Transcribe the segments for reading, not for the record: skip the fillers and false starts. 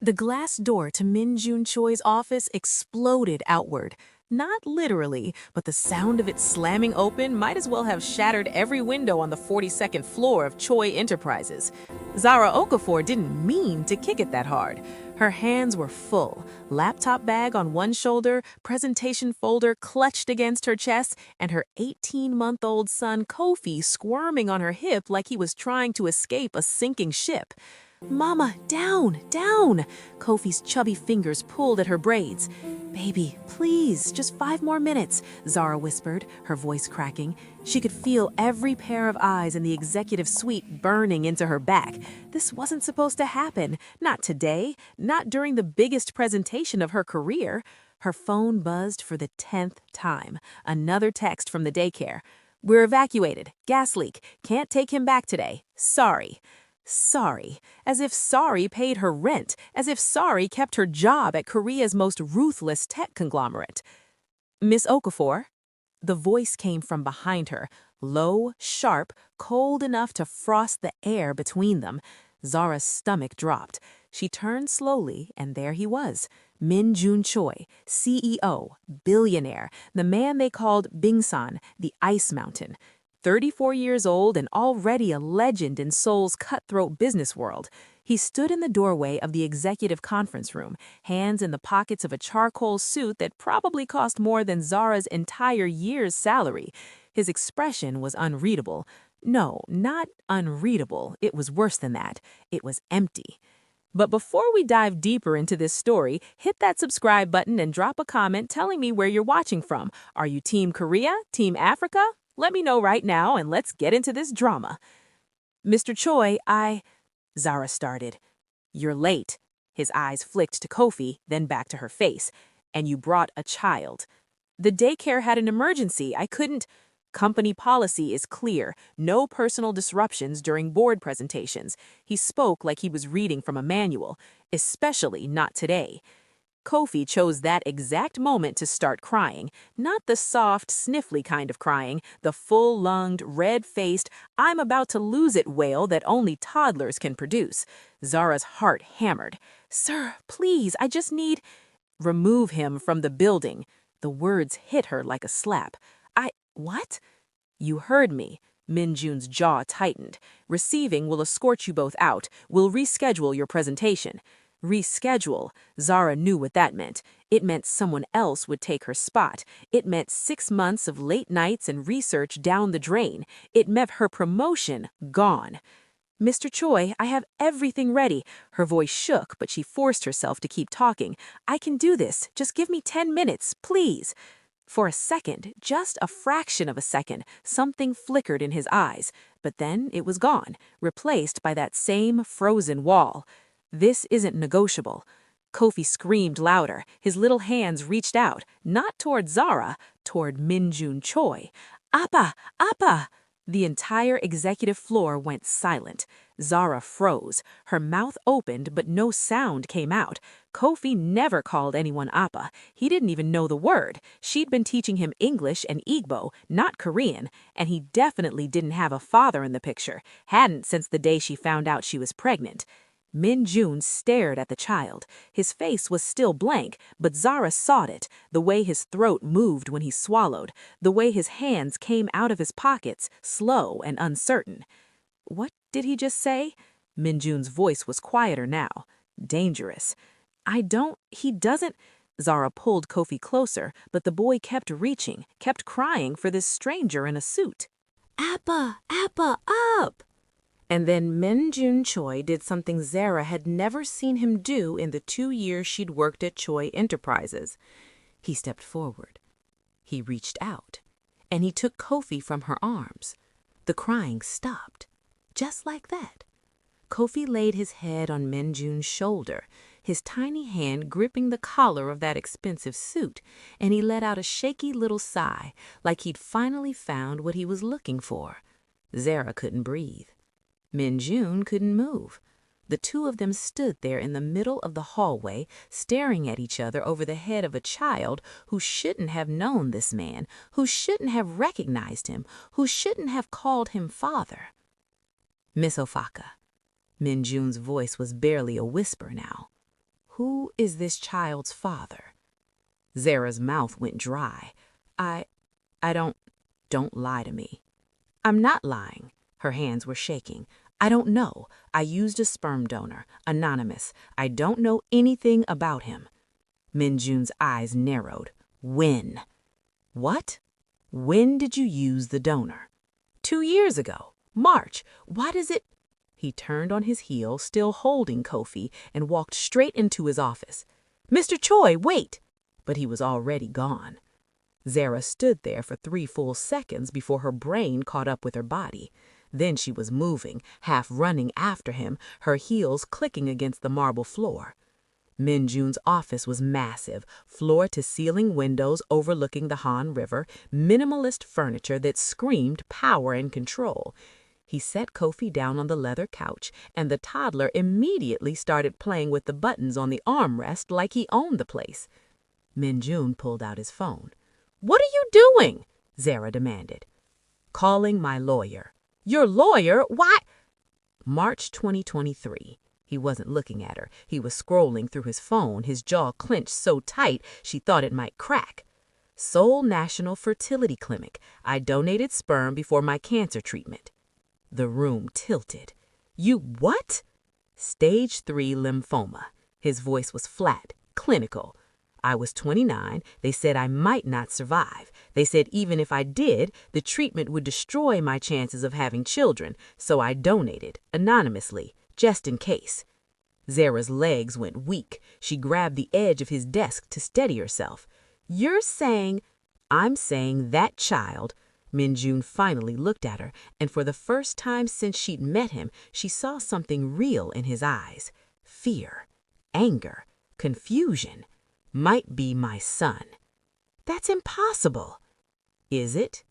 The glass door to Min-Jun Choi's office exploded outward. Not literally, but the sound of it slamming open might as well have shattered every window on the 42nd floor of Choi Enterprises. Zara Okafor didn't mean to kick it that hard. Her hands were full, laptop bag on one shoulder, presentation folder clutched against her chest, and her 18-month-old son Kofi squirming on her hip like he was trying to escape a sinking ship. "Mama, down, down!" Kofi's chubby fingers pulled at her braids. "Baby, please, just 5 more minutes," Zara whispered, her voice cracking. She could feel every pair of eyes in the executive suite burning into her back. This wasn't supposed to happen. Not today. Not during the biggest presentation of her career. Her phone buzzed for the 10th time. Another text from the daycare. "We're evacuated. Gas leak. Can't take him back today. Sorry." Sorry. As if sorry paid her rent, as if sorry kept her job at Korea's most ruthless tech conglomerate. "Miss Okafor?" The voice came from behind her, low, sharp, cold enough to frost the air between them. Zara's stomach dropped. She turned slowly, and there he was. Min-Jun Choi, CEO, billionaire, the man they called Bingsan, the Ice Mountain. 34 years old and already a legend in Seoul's cutthroat business world. He stood in the doorway of the executive conference room, hands in the pockets of a charcoal suit that probably cost more than Zara's entire year's salary. His expression was unreadable. No, not unreadable. It was worse than that. It was empty. But before we dive deeper into this story, hit that subscribe button and drop a comment telling me where you're watching from. Are you Team Korea? Team Africa? Let me know right now, and let's get into this drama. "Mr. Choi, Zara started. "You're late." His eyes flicked to Kofi, then back to her face. "And you brought a child." "The daycare had an emergency. I couldn't." "Company policy is clear. No personal disruptions during board presentations." He spoke like he was reading from a manual. "Especially not today." Kofi chose that exact moment to start crying, not the soft, sniffly kind of crying, the full-lunged, red-faced, I'm about to lose it wail that only toddlers can produce. Zara's heart hammered. "Sir, please, I just need—" "Remove him from the building." The words hit her like a slap. What?" "You heard me." Min-Jun's jaw tightened. "Receiving will escort you both out. We'll reschedule your presentation." Reschedule. Zara knew what that meant. It meant someone else would take her spot. It meant 6 months of late nights and research down the drain. It meant her promotion gone. "Mr. Choi, I have everything ready." Her voice shook, but she forced herself to keep talking. "I can do this. Just give me 10 minutes, please." For a second, just a fraction of a second, something flickered in his eyes. But then it was gone, replaced by that same frozen wall. "This isn't negotiable." Kofi screamed louder. His little hands reached out, not toward Zara, toward Min-Jun Choi. "Appa! Appa!" The entire executive floor went silent. Zara froze. Her mouth opened, but no sound came out. Kofi never called anyone Appa. He didn't even know the word. She'd been teaching him English and Igbo, not Korean, and he definitely didn't have a father in the picture. Hadn't since the day she found out she was pregnant. Min-Jun stared at the child. His face was still blank, but Zara saw it, the way his throat moved when he swallowed, the way his hands came out of his pockets, slow and uncertain. "What did he just say?" Min-Jun's voice was quieter now. Dangerous. He doesn't." Zara pulled Kofi closer, but the boy kept reaching, kept crying for this stranger in a suit. "Appa! Appa! Up!" And then Min-Jun Choi did something Zara had never seen him do in the 2 years she'd worked at Choi Enterprises. He stepped forward. He reached out, and he took Kofi from her arms. The crying stopped, just like that. Kofi laid his head on Min-Jun's shoulder, his tiny hand gripping the collar of that expensive suit, and he let out a shaky little sigh, like he'd finally found what he was looking for. Zara couldn't breathe. Min-Jun couldn't move. The two of them stood there in the middle of the hallway, staring at each other over the head of a child who shouldn't have known this man, who shouldn't have recognized him, who shouldn't have called him father. "Miss Ofaka." Min-Jun's voice was barely a whisper now. Who is this child's father? Zara's mouth went dry. I don't lie to me. I'm not lying. Her hands were shaking. I don't know. I used a sperm donor, anonymous. I don't know anything about him. Min-Jun's eyes narrowed. When? What? When did you use the donor? 2 years ago. March. Why does it... He turned on his heel, still holding Kofi, and walked straight into his office. Mr. Choi, wait! But he was already gone. Zara stood there for 3 full seconds before her brain caught up with her body. Then she was moving, half running after him, her heels clicking against the marble floor. Min-Jun's office was massive, floor-to-ceiling windows overlooking the Han River, minimalist furniture that screamed power and control. He set Kofi down on the leather couch, and the toddler immediately started playing with the buttons on the armrest like he owned the place. Min-Jun pulled out his phone. "What are you doing?" Zara demanded. "Calling my lawyer." "Your lawyer? Why?" March 2023. He wasn't looking at her. He was scrolling through his phone, his jaw clenched so tight she thought it might crack. Seoul National Fertility Clinic. I donated sperm before my cancer treatment. The room tilted. "You what?" Stage 3 lymphoma. His voice was flat, clinical. I was 29. They said I might not survive. They said even if I did, the treatment would destroy my chances of having children, so I donated, anonymously, just in case. Zara's legs went weak. She grabbed the edge of his desk to steady herself. "You're saying..." "I'm saying that child..." Min-Jun finally looked at her, and for the first time since she'd met him, she saw something real in his eyes. Fear, anger, confusion. "Might be my son." "That's impossible." "Is it?"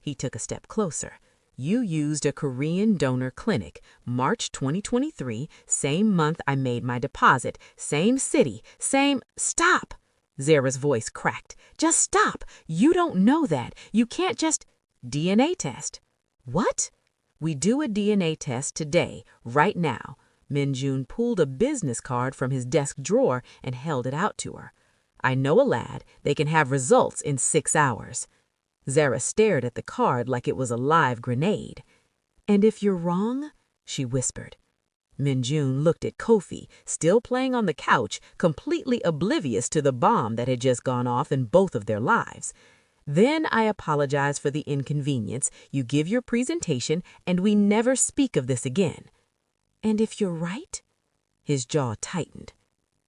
He took a step closer. "You used a Korean donor clinic, March 2023, same month I made my deposit, same city, same..." "Stop!" Zara's voice cracked. "Just stop! You don't know that. You can't just..." "DNA test." "What?" "We do a DNA test today, right now." Min-Jun pulled a business card from his desk drawer and held it out to her. "I know a lad. They can have results in 6 hours." Zara stared at the card like it was a live grenade. "And if you're wrong?" she whispered. Min-Jun looked at Kofi, still playing on the couch, completely oblivious to the bomb that had just gone off in both of their lives. "Then I apologize for the inconvenience. You give your presentation, and we never speak of this again." "And if you're right?" His jaw tightened.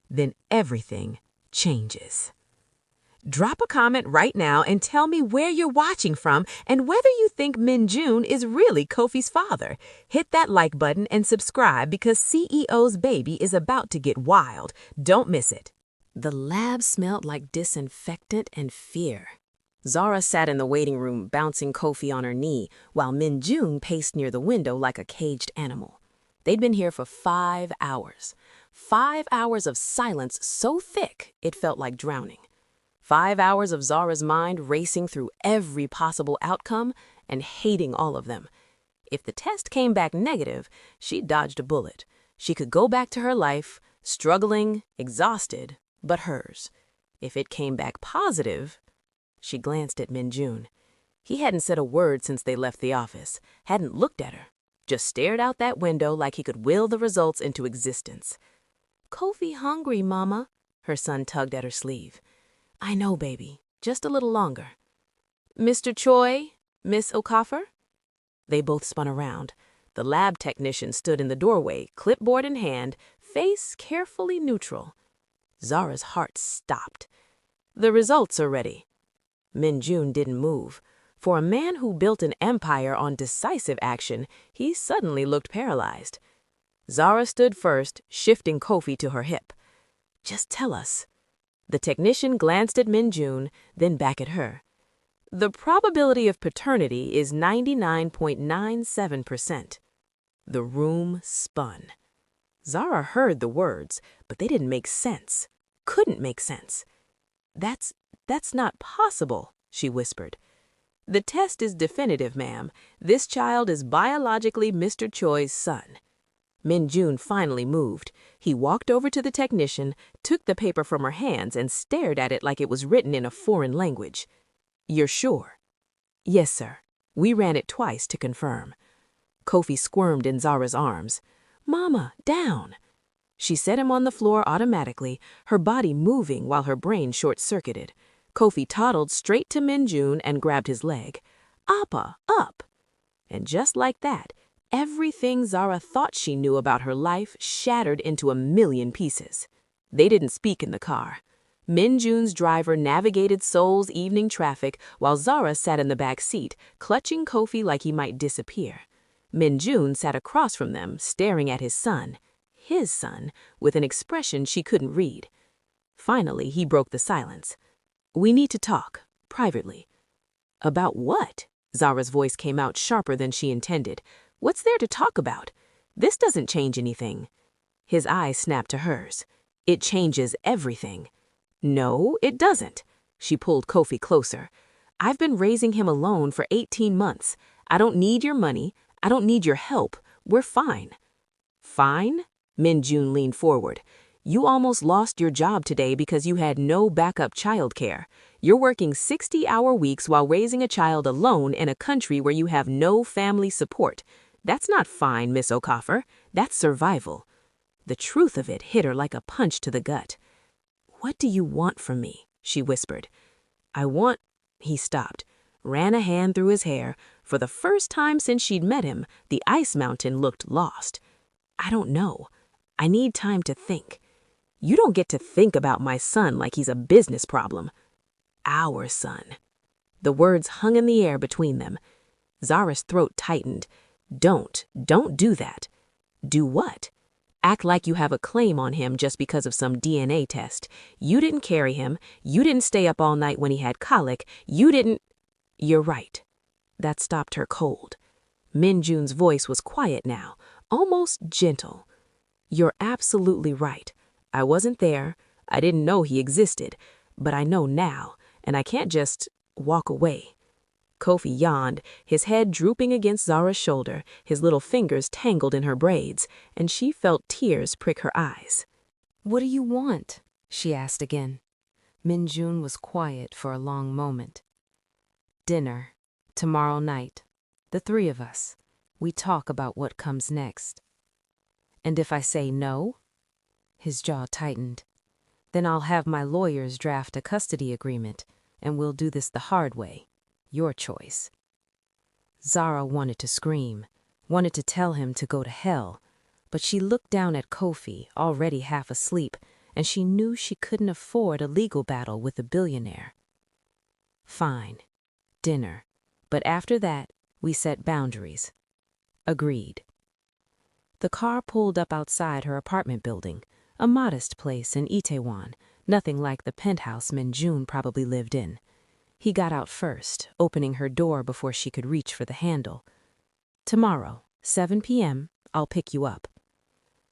"Then everything changes." Drop a comment right now and tell me where you're watching from and whether you think Min-Jun is really Kofi's father. Hit that like button and subscribe because CEO's baby is about to get wild. Don't miss it. The lab smelled like disinfectant and fear. Zara sat in the waiting room, bouncing Kofi on her knee, while Min-Jun paced near the window like a caged animal. They'd been here for 5 hours. 5 hours of silence so thick it felt like drowning. 5 hours of Zara's mind racing through every possible outcome and hating all of them. If the test came back negative, she dodged a bullet. She could go back to her life, struggling, exhausted, but hers. If it came back positive... She glanced at Min-Jun. He hadn't said a word since they left the office, hadn't looked at her, just stared out that window like he could will the results into existence. "Kofi hungry, Mama." Her son tugged at her sleeve. "I know, baby. Just a little longer." "Mr. Choi? Miss Okafor?" They both spun around. The lab technician stood in the doorway, clipboard in hand, face carefully neutral. Zara's heart stopped. "The results are ready." Min-Jun didn't move. For a man who built an empire on decisive action, he suddenly looked paralyzed. Zara stood first, shifting Kofi to her hip. "Just tell us." The technician glanced at Min-Jun, then back at her. "The probability of paternity is 99.97%. The room spun. Zara heard the words, but they didn't make sense. Couldn't make sense. That's not possible," she whispered. "The test is definitive, ma'am. This child is biologically Mr. Choi's son." Min-Jun finally moved. He walked over to the technician, took the paper from her hands, and stared at it like it was written in a foreign language. "You're sure?" "Yes, sir. We ran it twice to confirm." Kofi squirmed in Zara's arms. "Mama, down!" She set him on the floor automatically, her body moving while her brain short-circuited. Kofi toddled straight to Min-Jun and grabbed his leg. "Appa, up!" And just like that, everything Zara thought she knew about her life shattered into a million pieces. They didn't speak in the car. Min-Jun's driver navigated Seoul's evening traffic while Zara sat in the back seat, clutching Kofi like he might disappear. Min-Jun sat across from them, staring at his son, with an expression she couldn't read. Finally, he broke the silence. "We need to talk, privately." "About what?" Zara's voice came out sharper than she intended. "What's there to talk about? This doesn't change anything." His eyes snapped to hers. "It changes everything." "No, it doesn't." She pulled Kofi closer. "I've been raising him alone for 18 months. I don't need your money. I don't need your help. We're fine." "Fine?" Min-Jun leaned forward. "You almost lost your job today because you had no backup childcare. You're working 60-hour weeks while raising a child alone in a country where you have no family support. That's not fine, Miss Okafor. That's survival." The truth of it hit her like a punch to the gut. "What do you want from me?" she whispered. "I want—" He stopped, ran a hand through his hair. For the first time since she'd met him, the ice mountain looked lost. "I don't know. I need time to think." "You don't get to think about my son like he's a business problem." "Our son." The words hung in the air between them. Zara's throat tightened. Don't do that." "Do what?" "Act like you have a claim on him just because of some DNA test. You didn't carry him. You didn't stay up all night when he had colic. You didn't—" "You're right." That stopped her cold. Min-Jun's voice was quiet now, almost gentle. "You're absolutely right. I wasn't there. I didn't know he existed. But I know now, and I can't just walk away." Kofi yawned, his head drooping against Zara's shoulder, his little fingers tangled in her braids, and she felt tears prick her eyes. "What do you want?" she asked again. Min-Jun was quiet for a long moment. "Dinner. Tomorrow night. The three of us. We talk about what comes next." "And if I say no?" His jaw tightened. "Then I'll have my lawyers draft a custody agreement, and we'll do this the hard way. Your choice." Zara wanted to scream, wanted to tell him to go to hell, but she looked down at Kofi, already half asleep, and she knew she couldn't afford a legal battle with a billionaire. "Fine. Dinner. But after that, we set boundaries." "Agreed." The car pulled up outside her apartment building, a modest place in Itaewon, nothing like the penthouse Min-Jun probably lived in. He got out first, opening her door before she could reach for the handle. "Tomorrow, 7 p.m., I'll pick you up."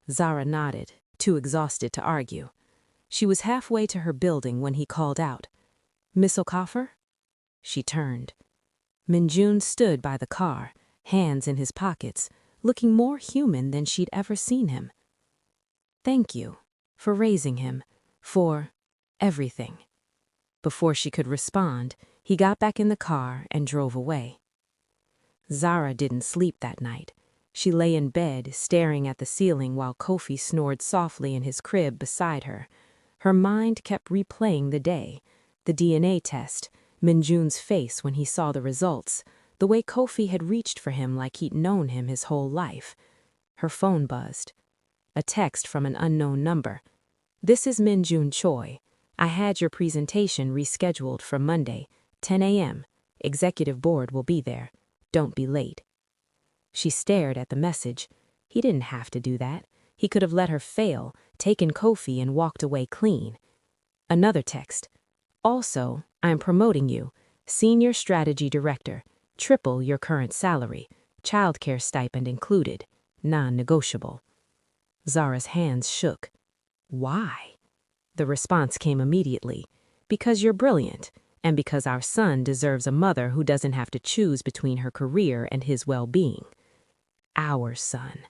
Zara nodded, too exhausted to argue. She was halfway to her building when he called out, "Miss Okafor?" She turned. Min-Jun stood by the car, hands in his pockets, looking more human than she'd ever seen him. "Thank you for raising him, for everything." Before she could respond, he got back in the car and drove away. Zara didn't sleep that night. She lay in bed, staring at the ceiling while Kofi snored softly in his crib beside her. Her mind kept replaying the day, the DNA test, Min-Jun's face when he saw the results, the way Kofi had reached for him like he'd known him his whole life. Her phone buzzed. A text from an unknown number. "This is Min-Jun Choi. I had your presentation rescheduled for Monday, 10 a.m. Executive board will be there. Don't be late." She stared at the message. He didn't have to do that. He could have let her fail, taken Kofi and walked away clean. Another text. "Also, I'm promoting you. Senior Strategy Director. Triple your current salary. Childcare stipend included. Non-negotiable." Zara's hands shook. "Why?" The response came immediately. "Because you're brilliant, and because our son deserves a mother who doesn't have to choose between her career and his well-being." Our son.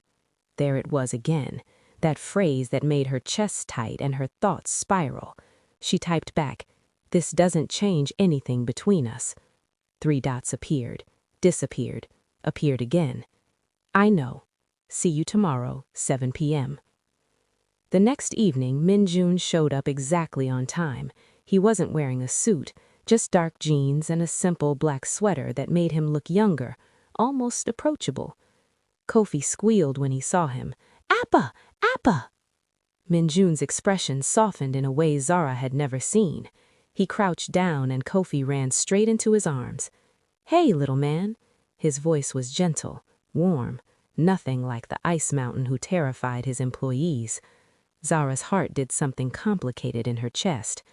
There it was again, that phrase that made her chest tight and her thoughts spiral. She typed back, "This doesn't change anything between us." 3 dots appeared, disappeared, appeared again. "I know. See you tomorrow, 7 p.m. The next evening, Min-Jun showed up exactly on time. He wasn't wearing a suit, just dark jeans and a simple black sweater that made him look younger, almost approachable. Kofi squealed when he saw him. "Appa! Appa!" Min-Jun's expression softened in a way Zara had never seen. He crouched down and Kofi ran straight into his arms. "Hey, little man." His voice was gentle, warm, nothing like the ice mountain who terrified his employees. Zara's heart did something complicated in her chest.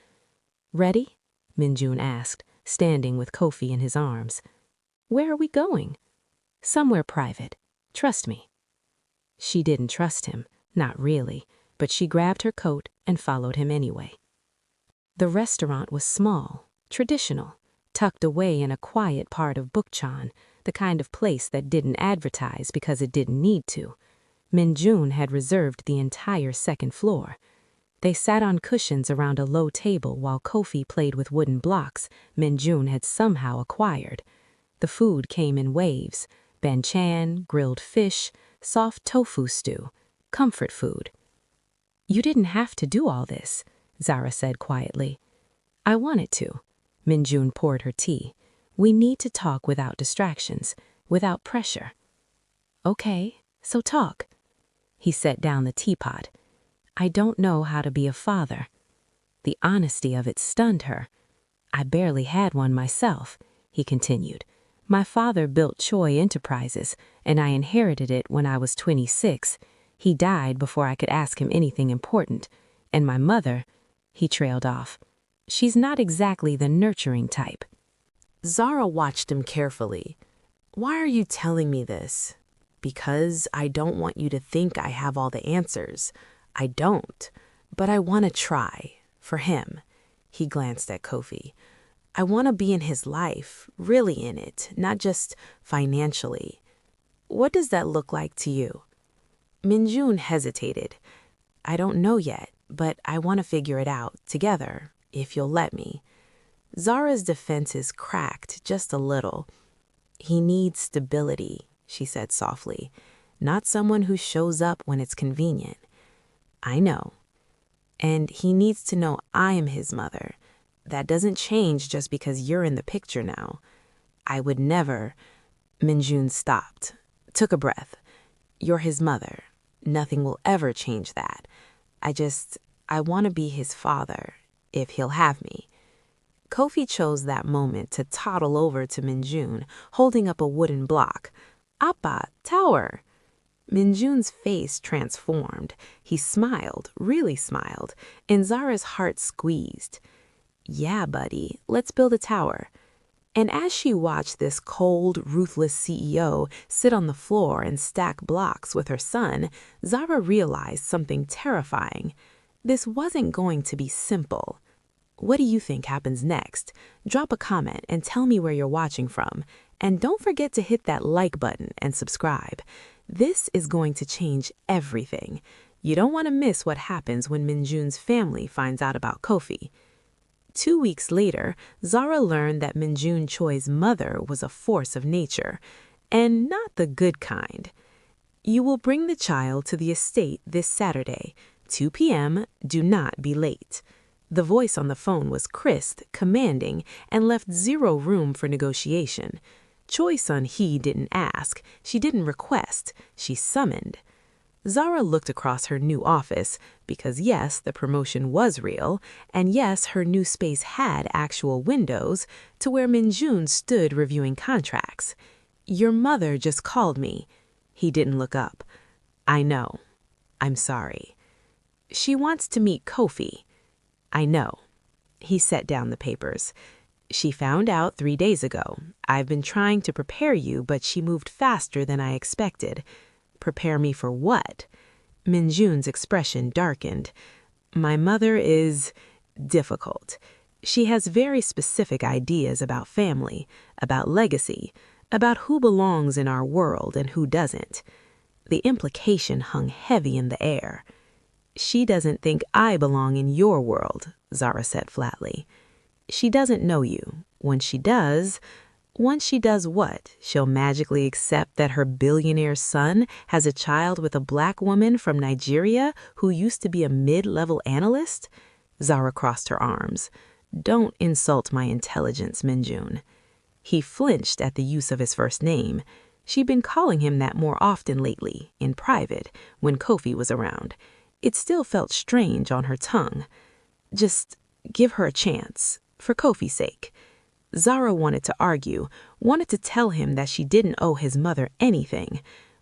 "Ready?" Min-Jun asked, standing with Kofi in his arms. "Where are we going?" "Somewhere private. Trust me." She didn't trust him, not really, but she grabbed her coat and followed him anyway. The restaurant was small, traditional, tucked away in a quiet part of Bukchon, the kind of place that didn't advertise because it didn't need to. Min-Jun had reserved the entire second floor. They sat on cushions around a low table while Kofi played with wooden blocks Min-Jun had somehow acquired. The food came in waves: banchan, grilled fish, soft tofu stew, comfort food. "You didn't have to do all this," Zara said quietly. "I wanted to." Min-Jun poured her tea. "We need to talk without distractions, without pressure." "Okay, so talk." He set down the teapot. "I don't know how to be a father." The honesty of it stunned her. "I barely had one myself," he continued. "My father built Choi Enterprises, and I inherited it when I was 26. He died before I could ask him anything important. And my mother," he trailed off, "she's not exactly the nurturing type." Zara watched him carefully. "Why are you telling me this?" "Because I don't want you to think I have all the answers. I don't. But I want to try. For him." He glanced at Kofi. "I want to be in his life, really in it, not just financially. What does that look like to you?" Min-Jun hesitated. "I don't know yet, but I want to figure it out, together, if you'll let me." Zara's defenses cracked just a little. "He needs stability," she said softly, "not someone who shows up when it's convenient." "I know. And he needs to know I am his mother. That doesn't change just because you're in the picture now. I would never." Min-Jun stopped, took a breath. "You're his mother. Nothing will ever change that. I want to be his father, if he'll have me." Kofi chose that moment to toddle over to Min-Jun, holding up a wooden block. "Appa, tower." Min-Jun's face transformed. He smiled, really smiled, and Zara's heart squeezed. "Yeah, buddy, let's build a tower." And as she watched this cold, ruthless CEO sit on the floor and stack blocks with her son, Zara realized something terrifying. This wasn't going to be simple. What do you think happens next? Drop a comment and tell me where you're watching from. And don't forget to hit that like button and subscribe. This is going to change everything. You don't want to miss what happens when Min-Jun's family finds out about Kofi. 2 weeks later, Zara learned that Min-Jun Choi's mother was a force of nature, and not the good kind. "You will bring the child to the estate this Saturday, 2 p.m. Do not be late." The voice on the phone was crisp, commanding, and left zero room for negotiation. Choi Sun-hee didn't ask, she didn't request, she summoned. Zara looked across her new office, because yes, the promotion was real, and yes, her new space had actual windows, to where Min-Jun stood reviewing contracts. "Your mother just called me." He didn't look up. "I know. I'm sorry." "She wants to meet Kofi." "I know." He set down the papers. "She found out 3 days ago. I've been trying to prepare you, but she moved faster than I expected." "Prepare me for what?" Min-Jun's expression darkened. "My mother is difficult. She has very specific ideas about family, about legacy, about who belongs in our world and who doesn't." The implication hung heavy in the air. "She doesn't think I belong in your world," Zara said flatly. "She doesn't know you. Once she does what? She'll magically accept that her billionaire son has a child with a black woman from Nigeria who used to be a mid-level analyst?" Zara crossed her arms. "Don't insult my intelligence, Min-Jun." He flinched at the use of his first name. She'd been calling him that more often lately, in private, when Kofi was around. It still felt strange on her tongue. "Just give her a chance, for Kofi's sake." Zara wanted to argue, wanted to tell him that she didn't owe his mother anything.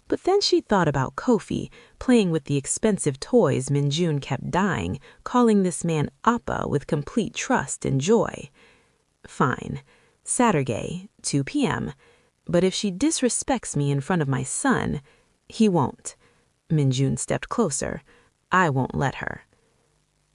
But then she thought about Kofi, playing with the expensive toys Min-Jun kept dying, calling this man Appa with complete trust and joy. "Fine. Saturday, 2 p.m. But if she disrespects me in front of my son, he won't." Min-Jun stepped closer. "I won't let her."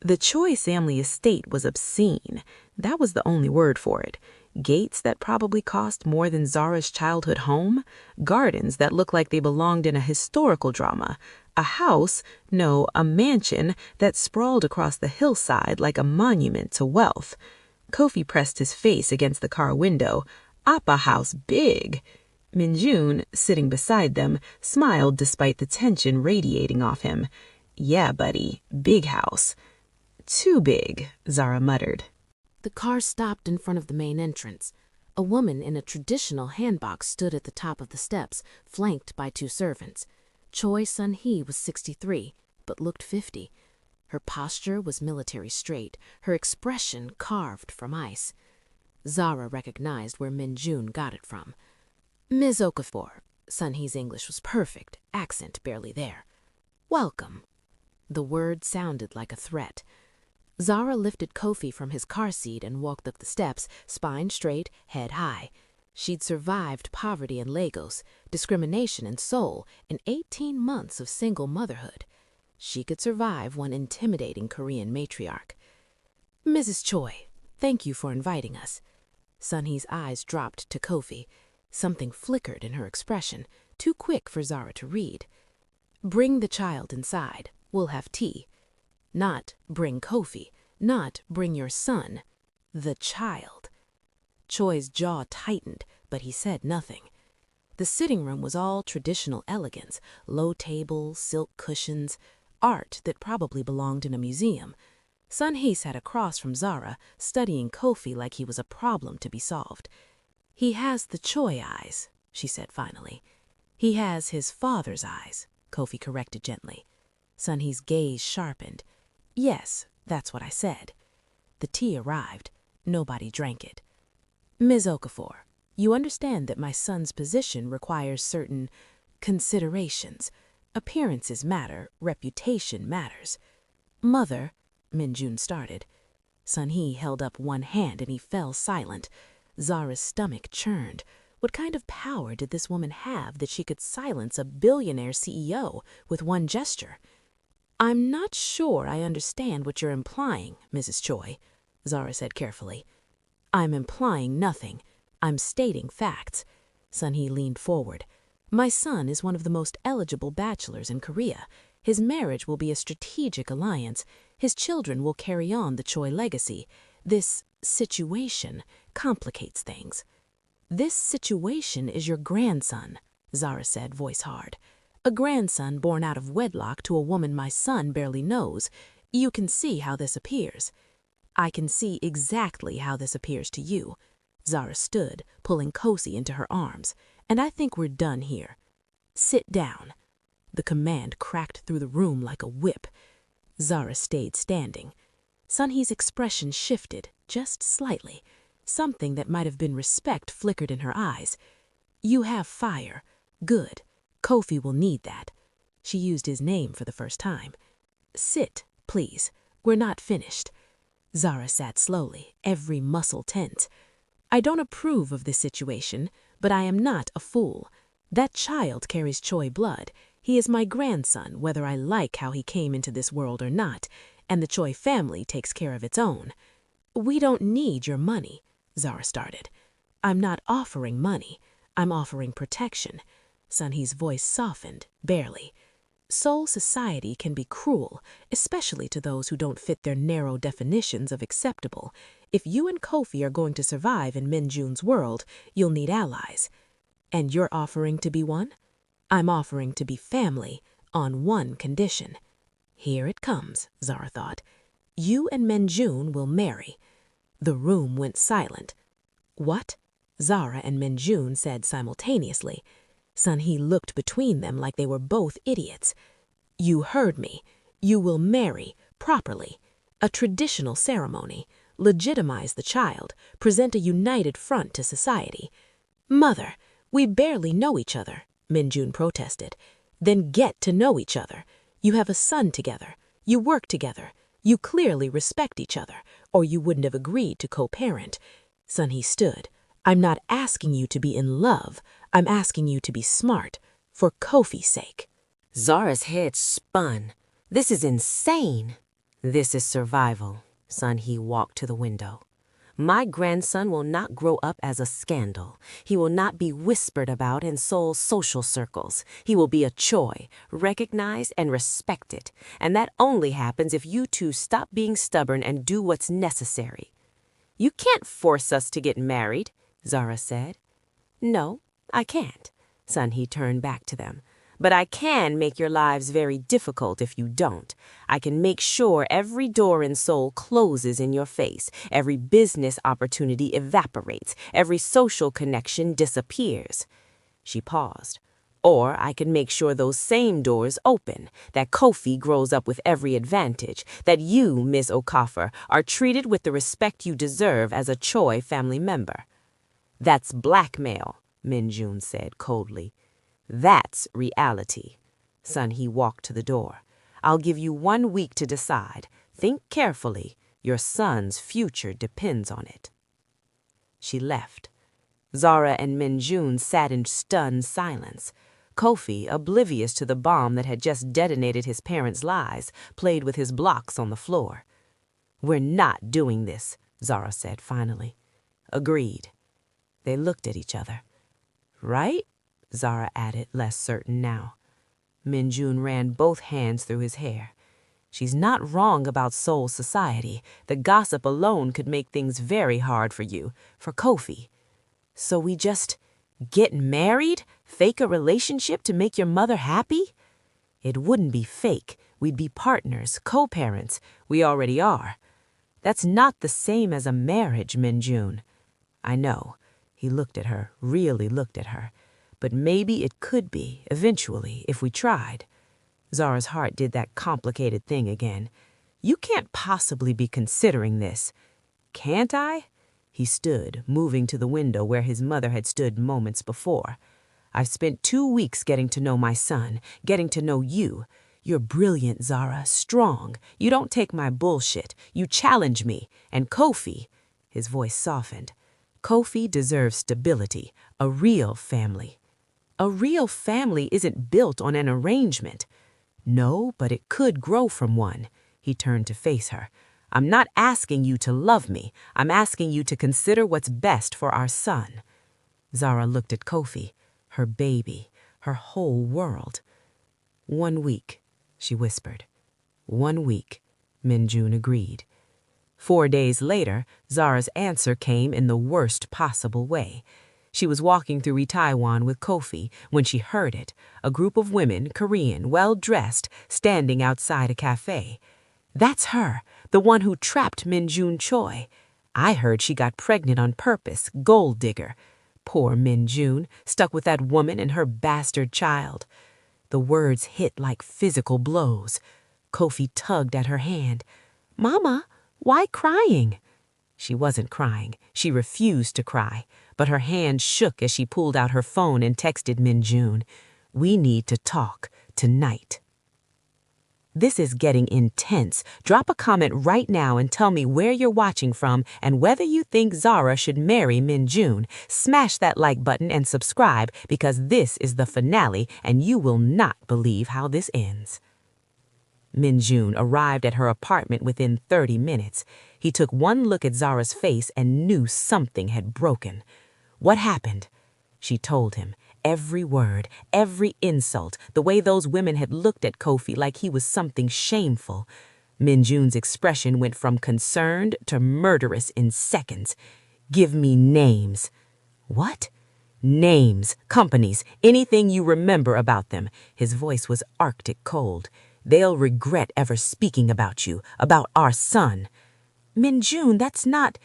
The Choi family estate was obscene. That was the only word for it. Gates that probably cost more than Zara's childhood home, gardens that looked like they belonged in a historical drama, a house, no, a mansion that sprawled across the hillside like a monument to wealth. Kofi pressed his face against the car window. "Appa house big." Min-Jun, sitting beside them, smiled despite the tension radiating off him. "Yeah, buddy, big house." "Too big," Zara muttered. The car stopped in front of the main entrance. A woman in a traditional handbox stood at the top of the steps, flanked by two servants. Choi Sun-hee was 63, but looked 50. Her posture was military straight, her expression carved from ice. Zara recognized where Min-Jun got it from. "Ms. Okafor." Sun-hee's English was perfect, accent barely there. "Welcome." The word sounded like a threat. Zara lifted Kofi from his car seat and walked up the steps, spine straight, head high. She'd survived poverty in Lagos, discrimination in Seoul, and 18 months of single motherhood. She could survive one intimidating Korean matriarch. "Mrs. Choi, thank you for inviting us." Sun-hee's eyes dropped to Kofi. Something flickered in her expression, too quick for Zara to read. "Bring the child inside. We'll have tea." Not "bring Kofi," not "bring your son." The child. Choi's jaw tightened, but he said nothing. The sitting room was all traditional elegance, low tables, silk cushions, art that probably belonged in a museum. Sun-hee sat across from Zara, studying Kofi like he was a problem to be solved. "He has the Choi eyes," she said finally. "He has his father's eyes," Kofi corrected gently. Sun-hee's gaze sharpened. "Yes, that's what I said." The tea arrived. Nobody drank it. "Ms. Okafor, you understand that my son's position requires certain considerations. Appearances matter, reputation matters." "Mother," Min-Jun started. Sun-hee held up one hand and he fell silent. Zara's stomach churned. What kind of power did this woman have that she could silence a billionaire CEO with one gesture? "I'm not sure I understand what you're implying, Mrs. Choi," Zara said carefully. "I'm implying nothing. I'm stating facts." Sun-hee leaned forward. "My son is one of the most eligible bachelors in Korea. His marriage will be a strategic alliance. His children will carry on the Choi legacy. This situation complicates things." "This situation is your grandson," Zara said, voice hard. "A grandson born out of wedlock to a woman my son barely knows. You can see how this appears." "I can see exactly how this appears to you." Zara stood, pulling Kosi into her arms. "And I think we're done here. Sit down." The command cracked through the room like a whip. Zara stayed standing. Sun-hee's expression shifted, just slightly. Something that might have been respect flickered in her eyes. "You have fire. Good. Kofi will need that." She used his name for the first time. "Sit, please. We're not finished." Zara sat slowly, every muscle tense. "I don't approve of this situation, but I am not a fool. That child carries Choi blood. He is my grandson, whether I like how he came into this world or not, and the Choi family takes care of its own." "We don't need your money," Zara started. "I'm not offering money. I'm offering protection." Sunhee's voice softened, barely. Seoul society can be cruel, especially to those who don't fit their narrow definitions of acceptable. If you and Kofi are going to survive in Min-Jun's world, you'll need allies. And you're offering to be one? I'm offering to be family, on one condition. Here it comes, Zara thought. You and Min-Jun will marry. The room went silent. What? Zara and Min-Jun said simultaneously. Sunhee looked between them like they were both idiots. You heard me. You will marry, properly. A traditional ceremony. Legitimize the child. Present a united front to society. Mother, we barely know each other, Min-Jun protested. Then get to know each other. You have a son together. You work together. You clearly respect each other, or you wouldn't have agreed to co-parent. Sunhee stood. I'm not asking you to be in love. I'm asking you to be smart, for Kofi's sake. Zara's head spun. This is insane. This is survival. Sunhee walked to the window. My grandson will not grow up as a scandal. He will not be whispered about in Seoul's social circles. He will be a Choi, recognized and respected. And that only happens if you two stop being stubborn and do what's necessary. You can't force us to get married, Zara said. No, I can't. Sunhee turned back to them. But I can make your lives very difficult if you don't. I can make sure every door in Seoul closes in your face, every business opportunity evaporates, every social connection disappears. She paused. Or I can make sure those same doors open, that Kofi grows up with every advantage, that you, Ms. Okafor, are treated with the respect you deserve as a Choi family member. That's blackmail, Min-Jun said coldly. That's reality. Sunhee walked to the door. I'll give you 1 week to decide. Think carefully. Your son's future depends on it. She left. Zara and Min-Jun sat in stunned silence. Kofi, oblivious to the bomb that had just detonated his parents' lives, played with his blocks on the floor. We're not doing this, Zara said finally. Agreed. They looked at each other. Right? Zara added, less certain now. Min-Jun ran both hands through his hair. She's not wrong about Seoul society. The gossip alone could make things very hard for you, for Kofi. So we just get married? Fake a relationship to make your mother happy? It wouldn't be fake. We'd be partners, co-parents. We already are. That's not the same as a marriage, Min-Jun. I know. He looked at her, really looked at her. But maybe it could be, eventually, if we tried. Zara's heart did that complicated thing again. You can't possibly be considering this. Can't I? He stood, moving to the window where his mother had stood moments before. I've spent 2 weeks getting to know my son, getting to know you. You're brilliant, Zara, strong. You don't take my bullshit. You challenge me. And Kofi, his voice softened. Kofi deserves stability, a real family. A real family isn't built on an arrangement. No, but it could grow from one. He turned to face her. I'm not asking you to love me. I'm asking you to consider what's best for our son. Zara looked at Kofi, her baby, her whole world. 1 week, she whispered. 1 week, Min-Jun agreed. 4 days later, Zara's answer came in the worst possible way. She was walking through Itaewon with Kofi when she heard it, a group of women, Korean, well-dressed, standing outside a cafe. That's her, the one who trapped Min-Jun Choi. I heard she got pregnant on purpose, gold digger. Poor Min-Jun, stuck with that woman and her bastard child. The words hit like physical blows. Kofi tugged at her hand. Mama, why crying? She wasn't crying. She refused to cry. But her hand shook as she pulled out her phone and texted Min-Jun. We need to talk tonight. This is getting intense. Drop a comment right now and tell me where you're watching from and whether you think Zara should marry Min-Jun. Smash that like button and subscribe because this is the finale and you will not believe how this ends. Min-Jun arrived at her apartment within 30 minutes. He took one look at Zara's face and knew something had broken. What happened? She told him, Every word, every insult, the way those women had looked at Kofi like he was something shameful. Min-Jun's expression went from concerned to murderous in seconds. "Give me names." "What?" "Names, companies, anything you remember about them." His voice was arctic cold. "They'll regret ever speaking about you, about our son." "Min-Jun, that's not—"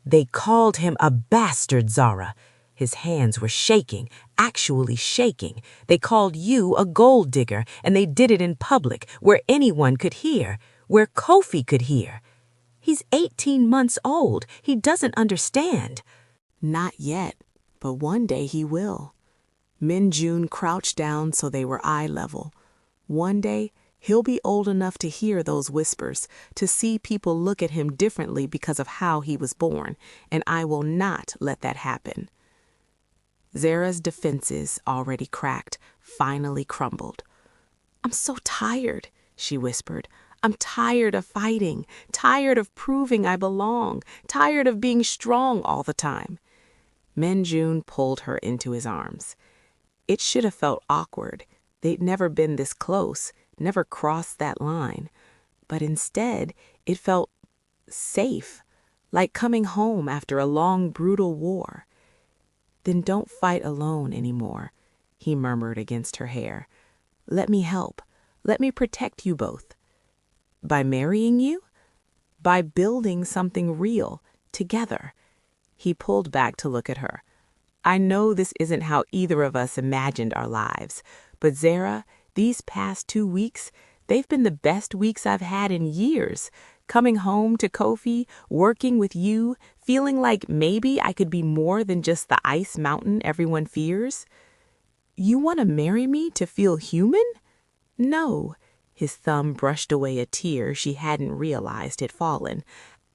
"They called him a bastard, Zara." His hands were shaking, actually shaking. "They called you a gold digger, and they did it in public, where anyone could hear, where Kofi could hear. He's 18 months old. He doesn't understand." Not yet, but one day he will. Min-Jun crouched down so they were eye level. One day, he'll be old enough to hear those whispers, to see people look at him differently because of how he was born, and I will not let that happen. Zara's defenses, already cracked, finally crumbled. "I'm so tired," she whispered. "I'm tired of fighting, tired of proving I belong, tired of being strong all the time." Min-Jun pulled her into his arms. It should have felt awkward. They'd never been this close, never crossed that line. But instead, it felt safe, like coming home after a long, brutal war. "Then don't fight alone anymore," he murmured against her hair. "Let me help. Let me protect you both." "By marrying you?" "By building something real, together." He pulled back to look at her. "I know this isn't how either of us imagined our lives, but Zara, these past 2 weeks, they've been the best weeks I've had in years. Coming home to Kofi, working with you, feeling like maybe I could be more than just the ice mountain everyone fears." "You want to marry me to feel human?" "No." His thumb brushed away a tear she hadn't realized had fallen.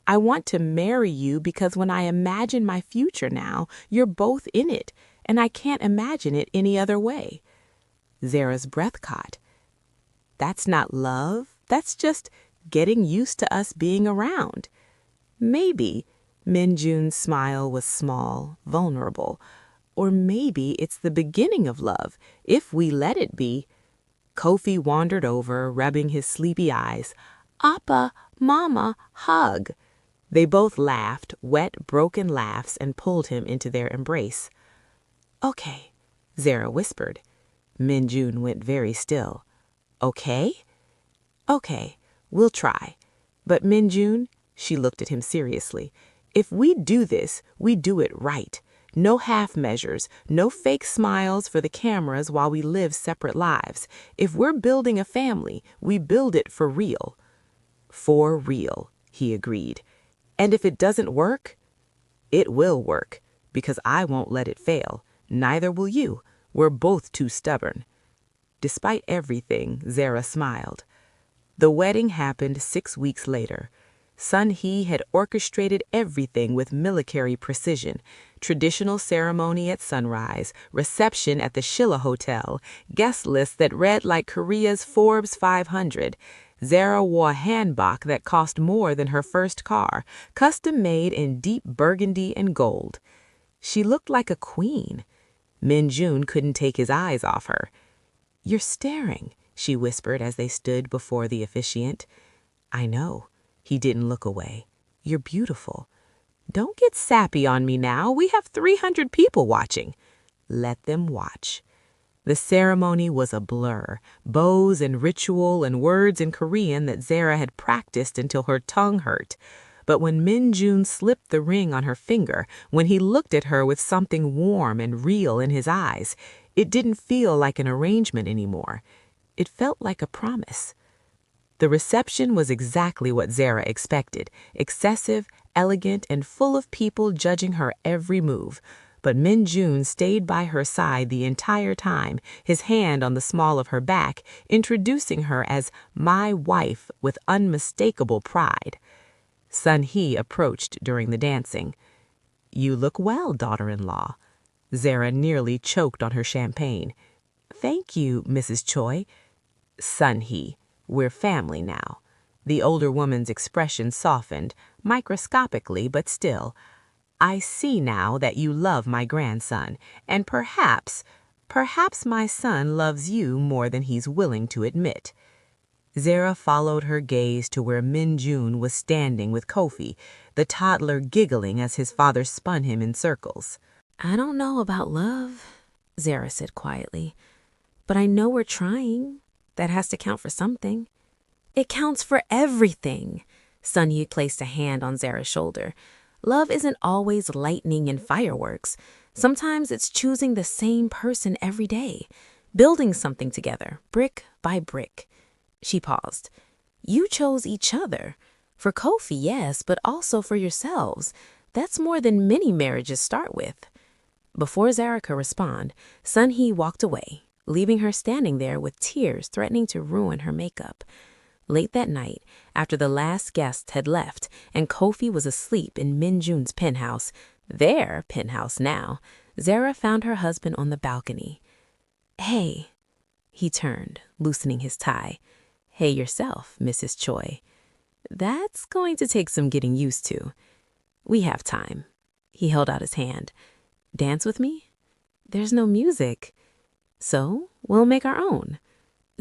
"I want to marry you because when I imagine my future now, you're both in it, and I can't imagine it any other way." Zara's breath caught. "That's not love. That's just getting used to us being around." "Maybe." Min-Jun's smile was small, vulnerable. "Or maybe it's the beginning of love, if we let it be." Kofi wandered over, rubbing his sleepy eyes. "Appa, Mama, hug." They both laughed, wet, broken laughs, and pulled him into their embrace. "Okay," Zara whispered. Min-Jun went very still. "Okay?" "Okay, we'll try. But Min-Jun," she looked at him seriously, "if we do this, we do it right. No half measures, no fake smiles for the cameras while we live separate lives. If we're building a family, we build it for real." "For real," he agreed. "And if it doesn't work?" "It will work, because I won't let it fail. Neither will you. We're both too stubborn." Despite everything, Zara smiled. The wedding happened 6 weeks later. Sun-hee had orchestrated everything with military precision. Traditional ceremony at sunrise, reception at the Shilla Hotel, guest lists that read like Korea's Forbes 500. Zara wore a hanbok that cost more than her first car, custom made in deep burgundy and gold. She looked like a queen. Min-Jun couldn't take his eyes off her. "You're staring," she whispered as they stood before the officiant. "I know." He didn't look away. "You're beautiful." "Don't get sappy on me now. We have 300 people watching." "Let them watch." The ceremony was a blur, bows and ritual and words in Korean that Zara had practiced until her tongue hurt. But when Min-Jun slipped the ring on her finger, when he looked at her with something warm and real in his eyes, it didn't feel like an arrangement anymore. It felt like a promise. The reception was exactly what Zara expected, excessive, elegant, and full of people judging her every move. But Min-Jun stayed by her side the entire time, his hand on the small of her back, introducing her as "my wife" with unmistakable pride. Sun-hee approached during the dancing. "You look well, daughter-in-law." Zara nearly choked on her champagne. "Thank you, Mrs. Choi." "Sun-hee, we're family now." The older woman's expression softened, microscopically, but still. "I see now that you love my grandson, and perhaps Perhaps my son loves you more than he's willing to admit. Zara followed her gaze to where Min-Jun was standing with Kofi, the toddler giggling as his father spun him in circles. I don't know about love, Zara said quietly, but I know we're trying. That has to count for something. It counts for everything. Sun Yi placed a hand on Zara's shoulder. Love isn't always lightning and fireworks. Sometimes it's choosing the same person every day, building something together, brick by brick. She paused. You chose each other. For Kofi, yes, but also for yourselves. That's more than many marriages start with. Before Zara could respond, Sun Hee walked away, leaving her standing there with tears threatening to ruin her makeup. Late that night, after the last guest had left and Kofi was asleep in Min-Jun's penthouse, their penthouse now, Zara found her husband on the balcony. Hey, he turned, loosening his tie. Hey yourself, Mrs. Choi. That's going to take some getting used to. We have time. He held out his hand. Dance with me? There's no music. So we'll make our own.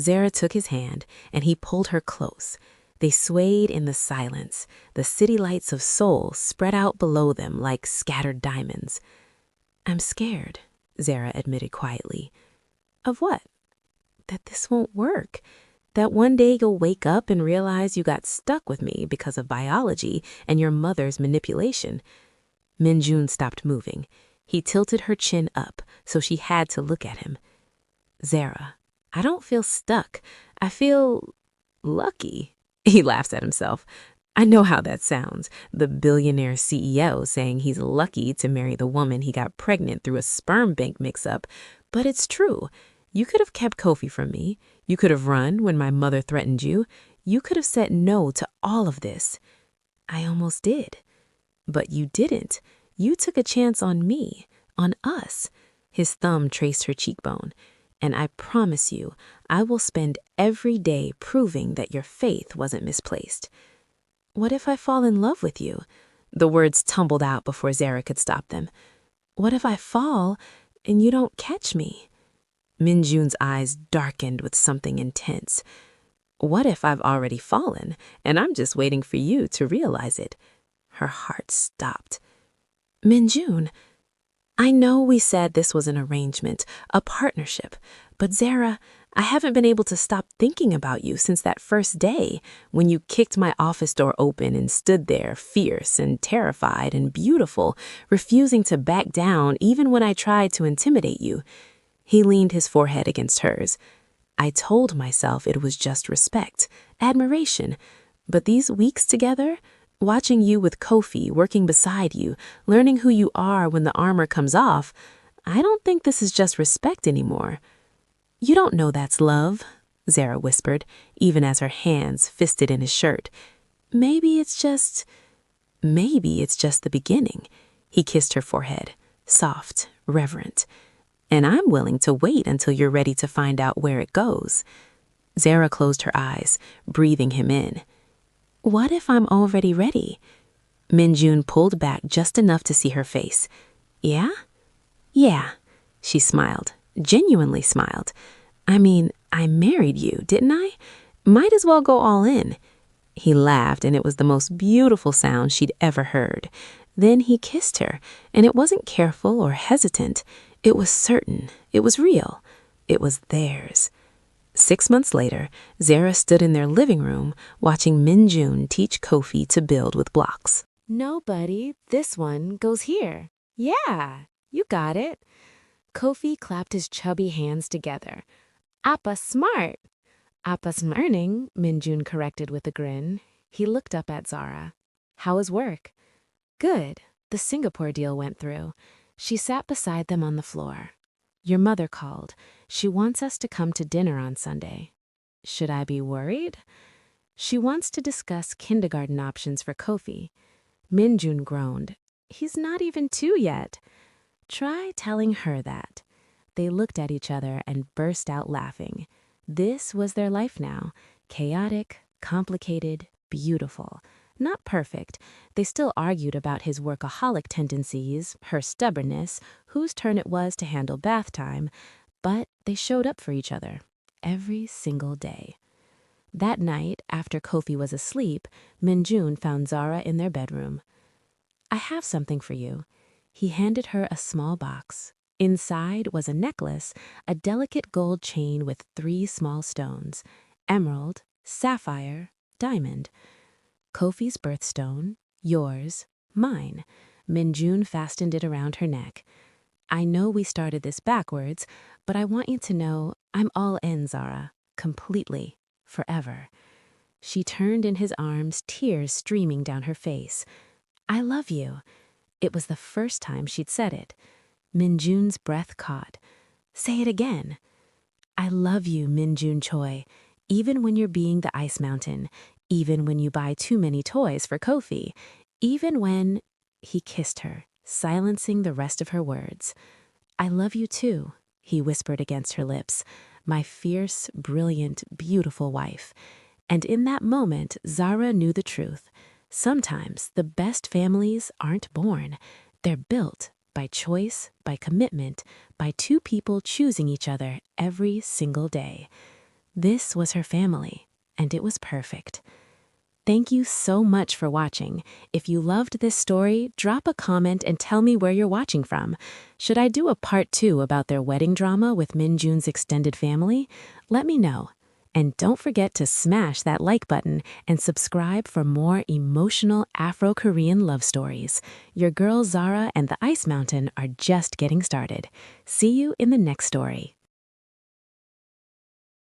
Zara took his hand and he pulled her close. They swayed in the silence, the city lights of Seoul spread out below them like scattered diamonds. I'm scared, Zara admitted quietly. Of what? That this won't work. That one day you'll wake up and realize you got stuck with me because of biology and your mother's manipulation. Min-Jun stopped moving. He tilted her chin up, so she had to look at him. Zara, I don't feel stuck. I feel lucky. He laughs at himself. I know how that sounds. The billionaire CEO saying he's lucky to marry the woman he got pregnant through a sperm bank mix-up. But it's true. You could have kept Kofi from me. You could have run when my mother threatened you. You could have said no to all of this. I almost did. But you didn't. You took a chance on me, on us. His thumb traced her cheekbone. And I promise you, I will spend every day proving that your faith wasn't misplaced. What if I fall in love with you? The words tumbled out before Zara could stop them. What if I fall and you don't catch me? Min-Jun's eyes darkened with something intense. What if I've already fallen and I'm just waiting for you to realize it? Her heart stopped. Min-Jun, I know we said this was an arrangement, a partnership, but Zara, I haven't been able to stop thinking about you since that first day when you kicked my office door open and stood there fierce and terrified and beautiful, refusing to back down even when I tried to intimidate you. He leaned his forehead against hers. I told myself it was just respect, admiration, but these weeks together, watching you with Kofi, working beside you, learning who you are when the armor comes off, I don't think this is just respect anymore. You don't know that's love, Zara whispered, even as her hands fisted in his shirt. Maybe it's just the beginning. He kissed her forehead, soft, reverent. And I'm willing to wait until you're ready to find out where it goes. Zara closed her eyes, breathing him in. What if I'm already ready? Min-Jun pulled back just enough to see her face. Yeah? Yeah, she smiled, genuinely smiled. I mean, I married you, didn't I? Might as well go all in. He laughed, and it was the most beautiful sound she'd ever heard. Then he kissed her, and it wasn't careful or hesitant. It was certain. It was real. It was theirs. 6 months later, Zara stood in their living room watching Min-Jun teach Kofi to build with blocks. No, buddy, this one goes here. Yeah, you got it. Kofi clapped his chubby hands together. Appa smart. Appa's learning, Min-Jun corrected with a grin. He looked up at Zara. How was work? Good. The Singapore deal went through. She sat beside them on the floor. Your mother called. She wants us to come to dinner on Sunday. Should I be worried? She wants to discuss kindergarten options for Kofi. Min-Jun groaned. He's not even 2 yet. Try telling her that. They looked at each other and burst out laughing. This was their life now. Chaotic, complicated, beautiful. Not perfect. They still argued about his workaholic tendencies, her stubbornness, whose turn it was to handle bath time. but they showed up for each other every single day. That night, after Kofi was asleep, Min-Jun found Zara in their bedroom. "I have something for you." He handed her a small box. Inside was a necklace, a delicate gold chain with 3 small stones: emerald, sapphire, diamond. Kofi's birthstone, yours, mine. Min-Jun fastened it around her neck. "I know we started this backwards, but I want you to know I'm all in, Zara. Completely. Forever." She turned in his arms, tears streaming down her face. "I love you." It was the first time she'd said it. Min-Jun's breath caught. "Say it again." "I love you, Min-Jun Choi, even when you're being the ice mountain, even when you buy too many toys for Kofi, even when—" He kissed her, silencing the rest of her words. "I love you too," he whispered against her lips, "my fierce, brilliant, beautiful wife." And in that moment, Zara knew the truth. Sometimes the best families aren't born. They're built by choice, by commitment, by 2 people choosing each other every single day. This was her family, and it was perfect. Thank you so much for watching. If you loved this story, drop a comment and tell me where you're watching from. Should I do a part 2 about their wedding drama with Min-Jun's extended family? Let me know. And don't forget to smash that like button and subscribe for more emotional Afro-Korean love stories. Your girl Zara and the Ice Mountain are just getting started. See you in the next story.